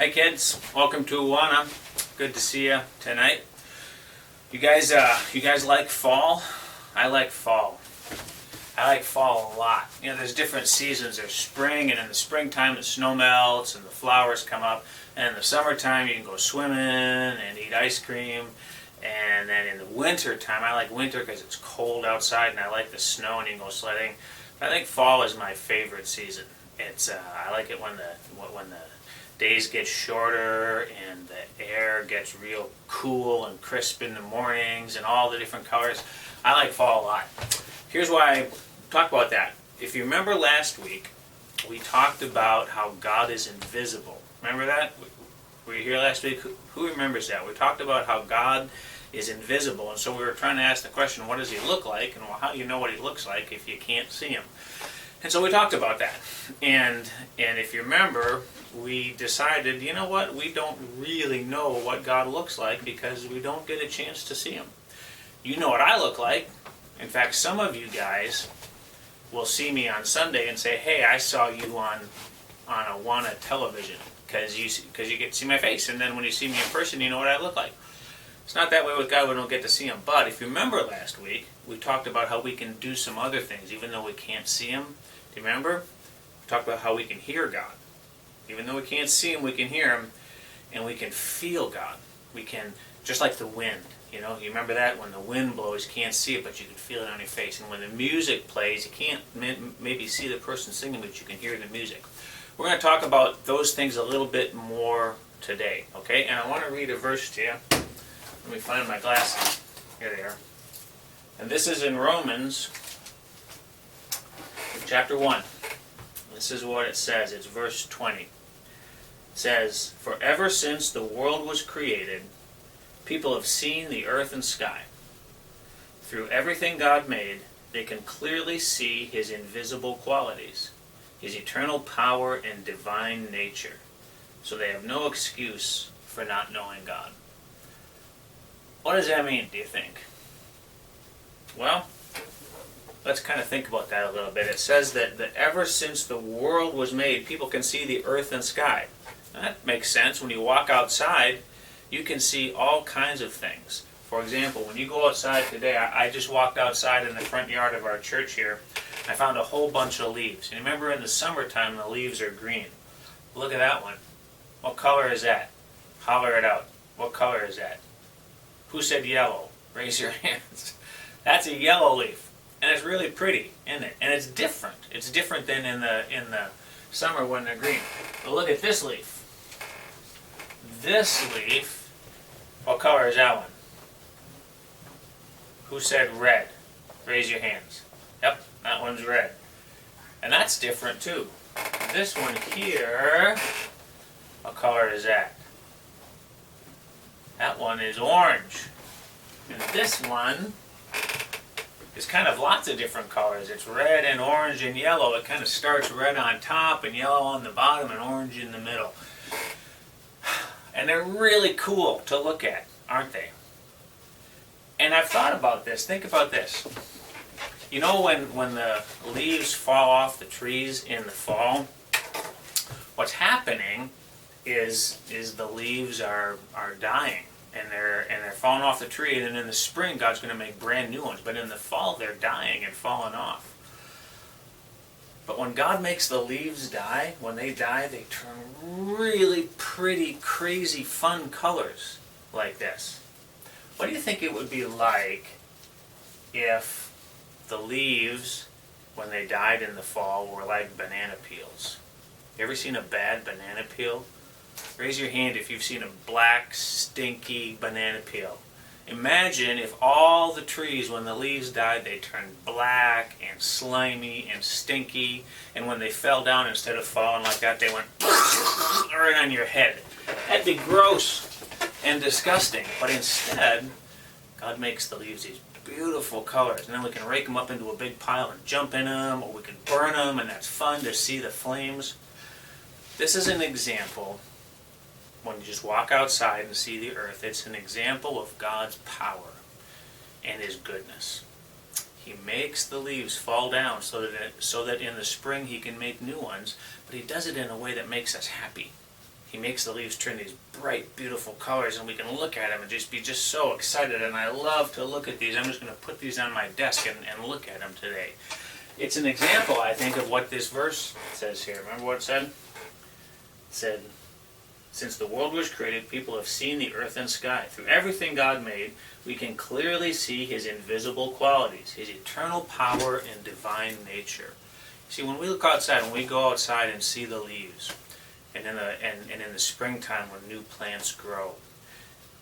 Hi kids, welcome to Awana. Good to see you tonight. You guys like fall? I like fall. I like fall a lot. You know, there's different seasons. There's spring, and in the springtime the snow melts and the flowers come up. And in the summertime you can go swimming and eat ice cream. And then in the winter time, I like winter because it's cold outside, and I like the snow and you can go sledding. But I think fall is my favorite season. I like it when the days get shorter and the air gets real cool and crisp in the mornings and all the different colors. I like fall a lot. Here's why I talk about that. If you remember last week, we talked about how God is invisible. Remember that? Were you here last week? Who remembers that? We talked about how God is invisible, and so we were trying to ask the question, what does he look like? And well, how do you know what he looks like if you can't see him? And so we talked about that. And if you remember, we decided, you know what, we don't really know what God looks like because we don't get a chance to see him. You know what I look like. In fact, some of you guys will see me on Sunday and say, hey, I saw you on Awana television, because you get to see my face. And then when you see me in person, you know what I look like. It's not that way with God. We don't get to see him. But if you remember last week, we talked about how we can do some other things even though we can't see him. Do you remember? We talked about how we can hear God. Even though we can't see him, we can hear him, and we can feel God. We can, just like the wind. You know, you remember that? When the wind blows, you can't see it, but you can feel it on your face. And when the music plays, you can't maybe see the person singing, but you can hear the music. We're going to talk about those things a little bit more today, okay? And I want to read a verse to you. Let me find my glasses. Here they are. And this is in Romans chapter 1. This is what it says. It's verse 20. It says, "For ever since the world was created, people have seen the earth and sky. Through everything God made, they can clearly see his invisible qualities, his eternal power and divine nature. So they have no excuse for not knowing God." What does that mean, do you think? Well, let's kind of think about that a little bit. It says that ever since the world was made, people can see the earth and sky. Now, that makes sense. When you walk outside, you can see all kinds of things. For example, when you go outside today, I just walked outside in the front yard of our church here. I found a whole bunch of leaves. And remember, in the summertime, the leaves are green. Look at that one. What color is that? Holler it out. What color is that? Who said yellow? Raise your hands. That's a yellow leaf. And it's really pretty, isn't it? And it's different. It's different than in the summer when they're green. But look at this leaf. This leaf, what color is that one? Who said red? Raise your hands. Yep, that one's red. And that's different too. This one here, what color is that? That one is orange. And this one is kind of lots of different colors. It's red and orange and yellow. It kind of starts red on top and yellow on the bottom and orange in the middle. And they're really cool to look at, aren't they? And I've thought about this. Think about this. You know, when the leaves fall off the trees in the fall, what's happening is the leaves are dying. And they're falling off the tree, and then in the spring God's going to make brand new ones. But in the fall they're dying and falling off. But when God makes the leaves die, when they die, they turn really pretty, crazy, fun colors like this. What do you think it would be like if the leaves, when they died in the fall, were like banana peels? You ever seen a bad banana peel? Raise your hand if you've seen a black, stinky banana peel. Imagine if all the trees, when the leaves died, they turned black and slimy and stinky, and when they fell down, instead of falling like that, they went right on your head. That'd be gross and disgusting. But instead, God makes the leaves these beautiful colors, and then we can rake them up into a big pile and jump in them, or we can burn them, and that's fun to see the flames. This is an example. When you just walk outside and see the earth, it's an example of God's power and his goodness. He makes the leaves fall down so that in the spring he can make new ones, but he does it in a way that makes us happy. He makes the leaves turn these bright, beautiful colors, and we can look at them and just be just so excited. And I love to look at these. I'm just going to put these on my desk and look at them today. It's an example, I think, of what this verse says here. Remember what it said? It said, since the world was created, people have seen the earth and sky. Through everything God made, we can clearly see His invisible qualities, His eternal power and divine nature. See, when we look outside, when we go outside and see the leaves, and in the springtime when new plants grow,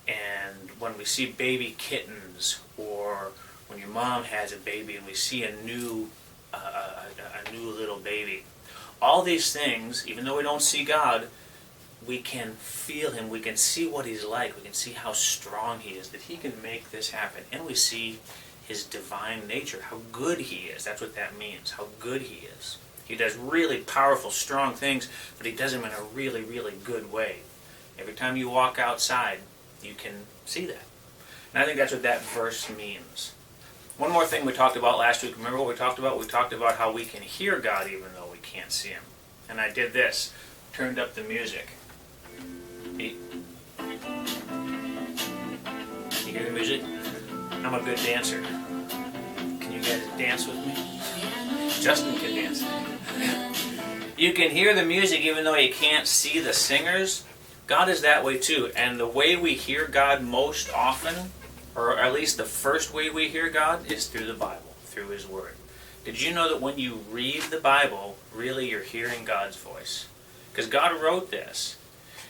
and when we see baby kittens, or when your mom has a baby and we see a new little baby, all these things, even though we don't see God, we can feel Him, we can see what He's like, we can see how strong He is, that He can make this happen, and we see His divine nature, how good He is. That's what that means, how good He is. He does really powerful, strong things, but He does them in a really, really good way. Every time you walk outside, you can see that. And I think that's what that verse means. One more thing we talked about last week. Remember what we talked about? We talked about how we can hear God even though we can't see Him. And I did this. Turned up the music. You hear the music? I'm a good dancer. Can you guys dance with me? Justin can dance. You can hear the music even though you can't see the singers. God is that way too. And the way we hear God most often, or at least the first way we hear God, is through the Bible, through His Word. Did you know that when you read the Bible, really you're hearing God's voice? Because God wrote this.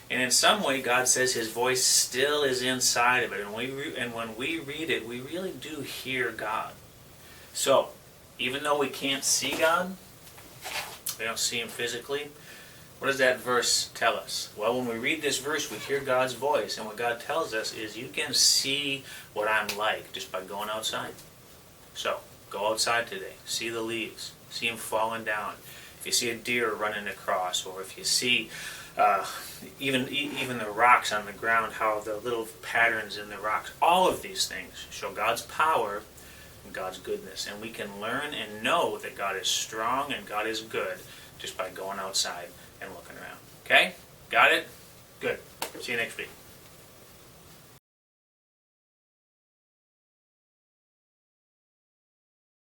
And in some way, God says His voice still is inside of it. And when we read it, we really do hear God. So, even though we can't see God, we don't see Him physically, what does that verse tell us? Well, when we read this verse, we hear God's voice. And what God tells us is you can see what I'm like just by going outside. So, go outside today. See the leaves. See them falling down. If you see a deer running across, or if you see even the rocks on the ground, how the little patterns in the rocks, all of these things show God's power and God's goodness. And we can learn and know that God is strong and God is good just by going outside and looking around. Okay? Got it? Good. See you next week.